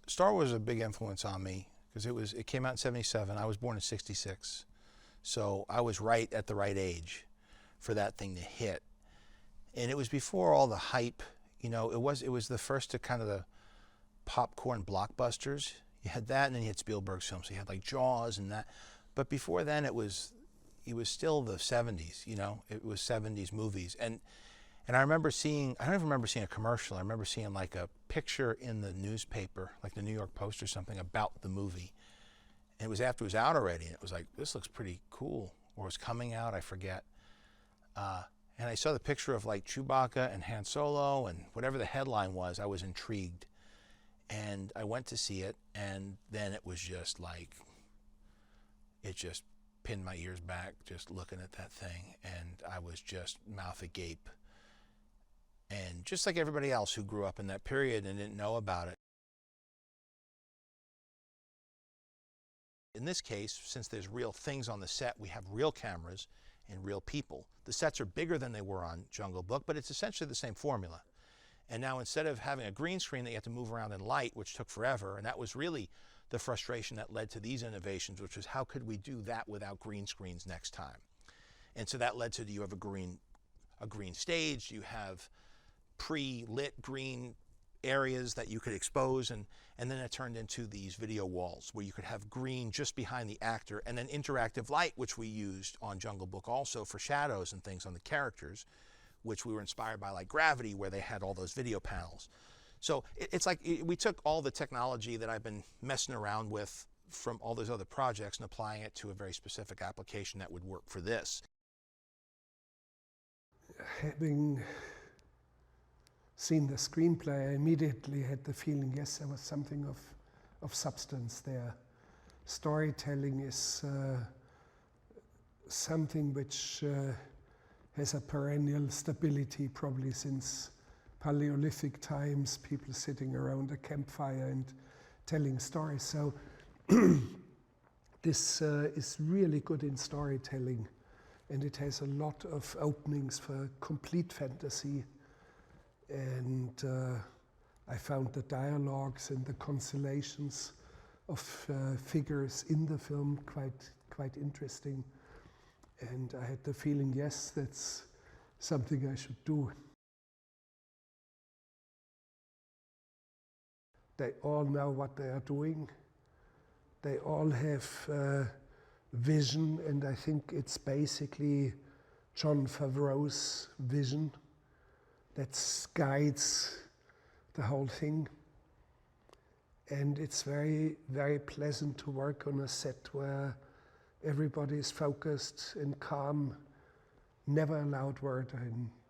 Star Wars was a big influence on me because it came out in '77. I was born in '66, so I was right at the right age for that thing to hit. And it was before all the hype. You know, it was the first to kind of the popcorn blockbusters. You had that, and then you had Spielberg's films. So you had like Jaws and that. But before then, it was still the '70s. You know, it was '70s movies. And I remember seeing, I don't even remember seeing a commercial. I remember seeing like a picture in the newspaper, like the New York Post or something, about the movie. And it was after it was out already, and it was like, this looks pretty cool. Or it was coming out, I forget. And I saw the picture of like Chewbacca and Han Solo, and whatever the headline was, I was intrigued. And I went to see it, and then it was just like, it just pinned my ears back just looking at that thing. And I was just mouth agape. And just like everybody else who grew up in that period and didn't know about it. In this case, since there's real things on the set, we have real cameras and real people. The sets are bigger than they were on Jungle Book, but it's essentially the same formula. And now instead of having a green screen that you have to move around in light, which took forever, and that was really the frustration that led to these innovations, which was how could we do that without green screens next time? And so that led to, you have a green stage, you have pre-lit green areas that you could expose, and then it turned into these video walls where you could have green just behind the actor, and then interactive light, which we used on Jungle Book also for shadows and things on the characters, which we were inspired by, like Gravity, where they had all those video panels. So it's like we took all the technology that I've been messing around with from all those other projects and applying it to a very specific application that would work for this. Having seen the screenplay, I immediately had the feeling, yes, there was something of substance there. Storytelling is something which has a perennial stability, probably since Paleolithic times, people sitting around a campfire and telling stories. So this is really good in storytelling, and it has a lot of openings for complete fantasy. And I found the dialogues and the constellations of figures in the film quite interesting. And I had the feeling, yes, that's something I should do. They all know what they are doing. They all have vision, and I think it's basically Jon Favreau's vision that guides the whole thing. And it's very, very pleasant to work on a set where everybody is focused and calm. Never a loud word.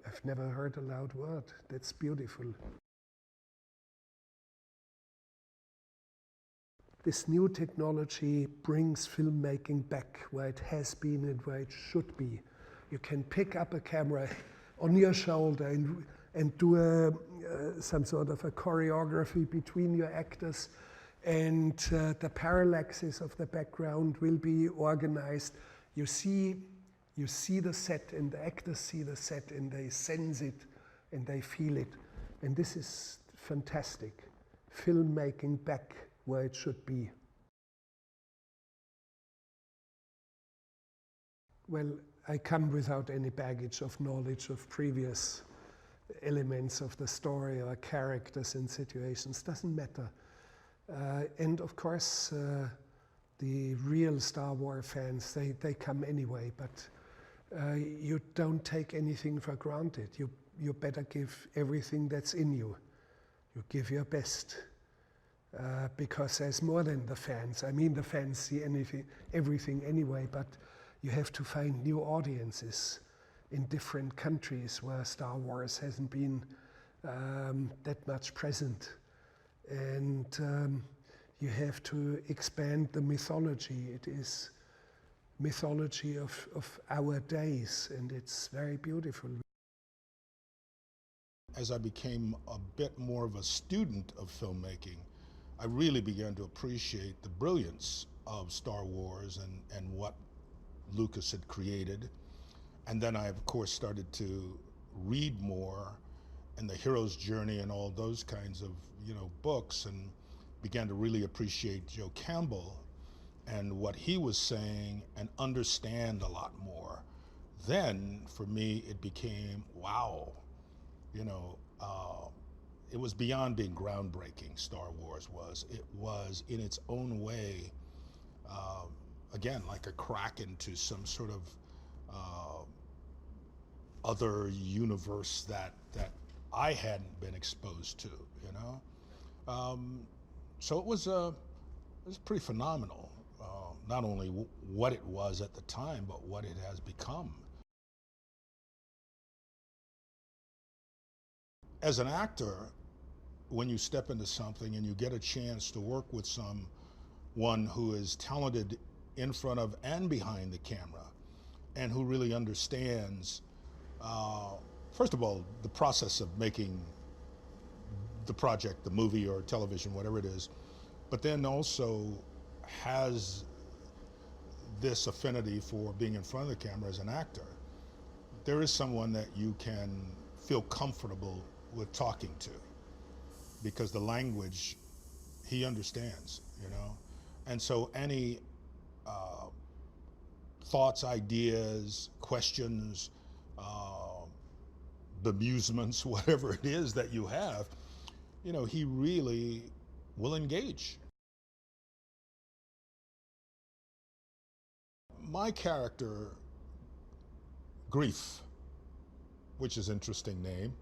I've never heard a loud word. That's beautiful. this new technology brings filmmaking back where it has been and where it should be. You can pick up a camera on your shoulder and do some sort of a choreography between your actors, and the parallaxes of the background will be organized. You see the set, and the actors see the set, and they sense it, and they feel it. And this is fantastic. Filmmaking back where it should be. Well, I come without any baggage of knowledge of previous elements of the story or characters and situations. Doesn't matter. And of course, the real Star Wars fans, they come anyway, but you don't take anything for granted. You better give everything that's in you. You give your best. Because there's more than the fans. I mean, the fans see everything anyway, but you have to find new audiences in different countries where Star Wars hasn't been that much present. And you have to expand the mythology. It is mythology of our days, and it's very beautiful. As I became a bit more of a student of filmmaking, I really began to appreciate the brilliance of Star Wars and what Lucas had created. And then I, of course, started to read more and the hero's journey and all those kinds of, books, and began to really appreciate Joe Campbell and what he was saying and understand a lot more. Then, for me, it became, wow, it was beyond being groundbreaking, Star Wars was. It was, in its own way, again, like a crack into some sort of other universe that I hadn't been exposed to, So it was pretty phenomenal, not only what it was at the time, but what it has become. As an actor, when you step into something and you get a chance to work with someone who is talented in front of and behind the camera, and who really understands, first of all, the process of making the project, the movie or television, whatever it is, but then also has this affinity for being in front of the camera as an actor, there is someone that you can feel comfortable with talking to, because the language he understands, And so any thoughts, ideas, questions, bemusements, whatever it is that you have, he really will engage. My character, Grief, which is an interesting name,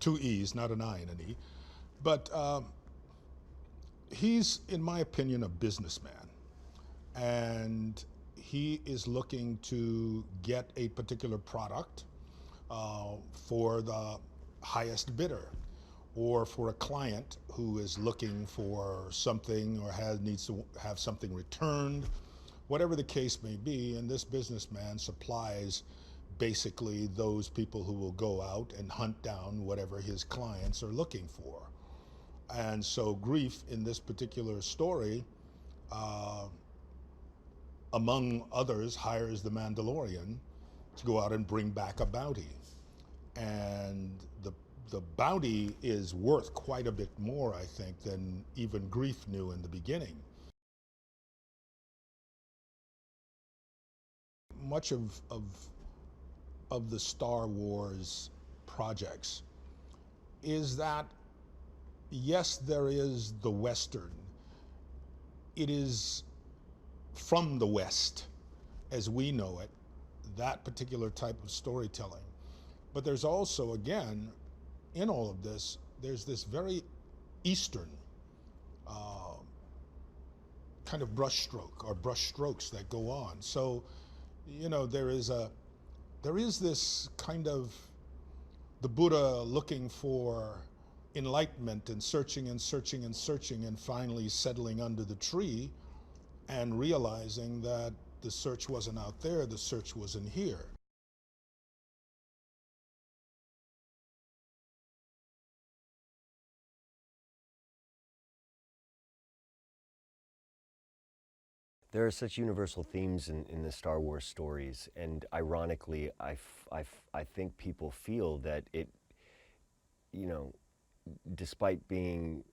2 E's, not an I and an E, but he's, in my opinion, a businessman, and he is looking to get a particular product for the highest bidder, or for a client who is looking for something or needs to have something returned, whatever the case may be. And this businessman supplies basically those people who will go out and hunt down whatever his clients are looking for. And so Grief, in this particular story, among others, hires the Mandalorian to go out and bring back a bounty. And the bounty is worth quite a bit more, I think, than even Grief knew in the beginning. Much of the Star Wars projects is that, yes, there is the Western. It is from the West, as we know it, that particular type of storytelling. But there's also, again, in all of this, there's this very Eastern kind of brushstroke or brushstrokes that go on. So, there is this kind of the Buddha looking for enlightenment and searching and searching and searching and finally settling under the tree and realizing that the search wasn't out there, the search was in here. There are such universal themes in the Star Wars stories, and ironically, I think people feel that it, you know, despite being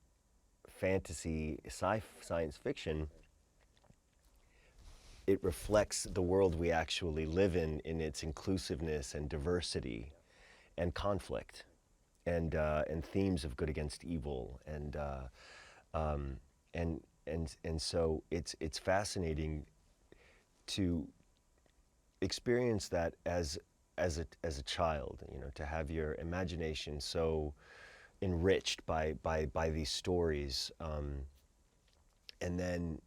fantasy, science fiction, it reflects the world we actually live in its inclusiveness and diversity and conflict and themes of good against evil um, and so it's fascinating to experience that as a child, you know, to have your imagination so enriched by these stories, and then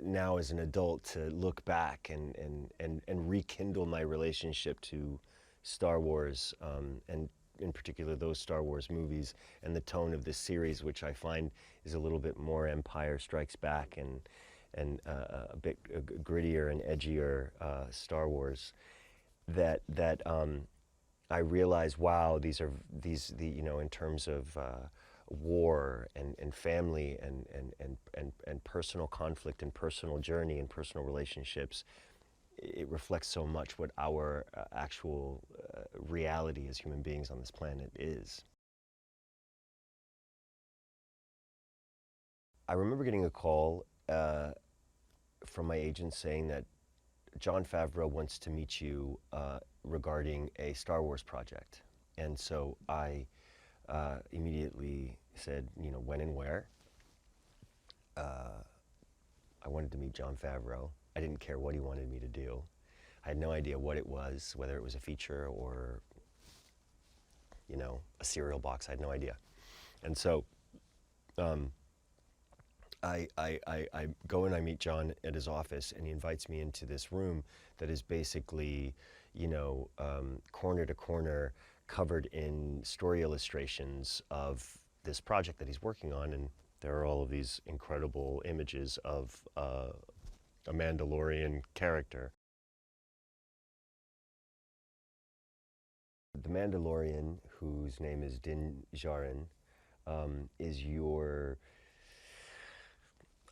now as an adult to look back and rekindle my relationship to Star Wars, and in particular those Star Wars movies and the tone of this series, which I find is a little bit more Empire Strikes Back and a bit grittier and edgier Star Wars. That I realize, wow, these you know, in terms of war and family and personal conflict and personal journey and personal relationships, it reflects so much what our actual reality as human beings on this planet is. I remember getting a call from my agent saying that Jon Favreau wants to meet you regarding a Star Wars project. And so I immediately said, you know, when and where. I wanted to meet Jon Favreau. I didn't care what he wanted me to do. I had no idea what it was, whether it was a feature or, you know, a cereal box. I had no idea. And so I go and I meet Jon at his office, and he invites me into this room that is basically, you know, corner to corner, covered in story illustrations of this project that he's working on. And there are all of these incredible images of a Mandalorian character. The Mandalorian, whose name is Din Djarin, is your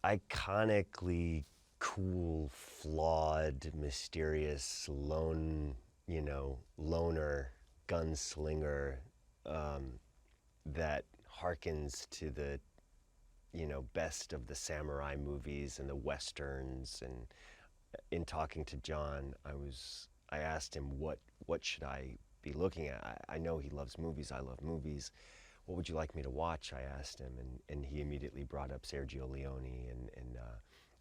iconically cool, flawed, mysterious, you know, loner, gunslinger, that harkens to the, you know, best of the samurai movies and the westerns. And in talking to Jon, I asked him, what should I be looking at? I know he loves movies. I love movies. What would you like me to watch? I asked him, and he immediately brought up Sergio Leone and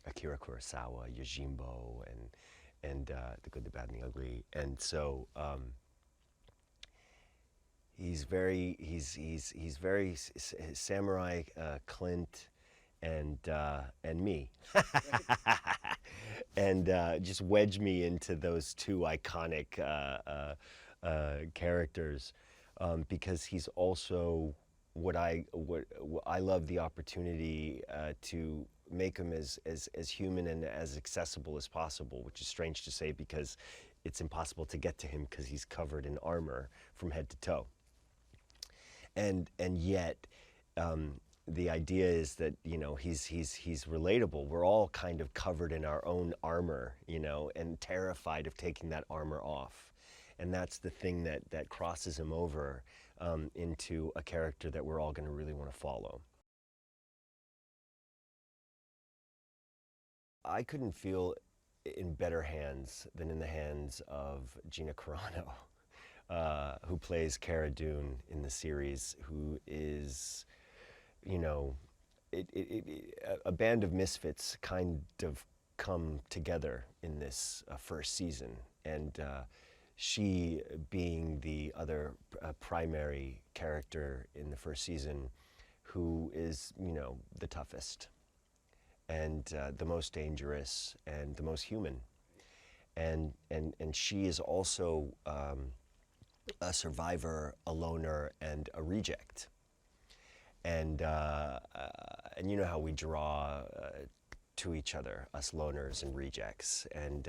Akira Kurosawa, Yojimbo, and The Good, the Bad, and the Ugly. And so he's very samurai, Clint, and me, and just wedge me into those two iconic characters, because he's also what I love the opportunity to make him as human and as accessible as possible, which is strange to say because it's impossible to get to him because he's covered in armor from head to toe. And yet, the idea is that, you know, he's relatable. We're all kind of covered in our own armor, you know, and terrified of taking that armor off. And that's the thing that crosses him over into a character that we're all going to really want to follow. I couldn't feel in better hands than in the hands of Gina Carano, who plays Cara Dune in the series, who is, you know, a band of misfits kind of come together in this first season. And she, being the other primary character in the first season, who is, you know, the toughest and the most dangerous and the most human. And she is also a survivor, a loner, and a reject. And you know how we draw to each other, us loners and rejects, and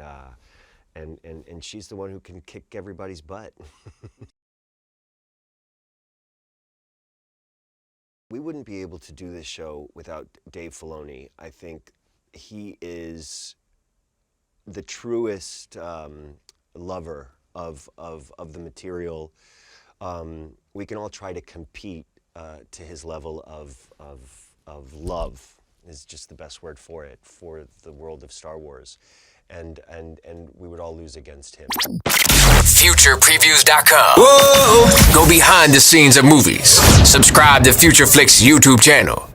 she's the one who can kick everybody's butt. We wouldn't be able to do this show without Dave Filoni. I think he is the truest lover of the material. We can all try to compete to his level of love, is just the best word for it, for the world of Star Wars. And we would all lose against him. FuturePreviews.com. Whoa! Go behind the scenes of movies. Subscribe to Future Flicks YouTube channel.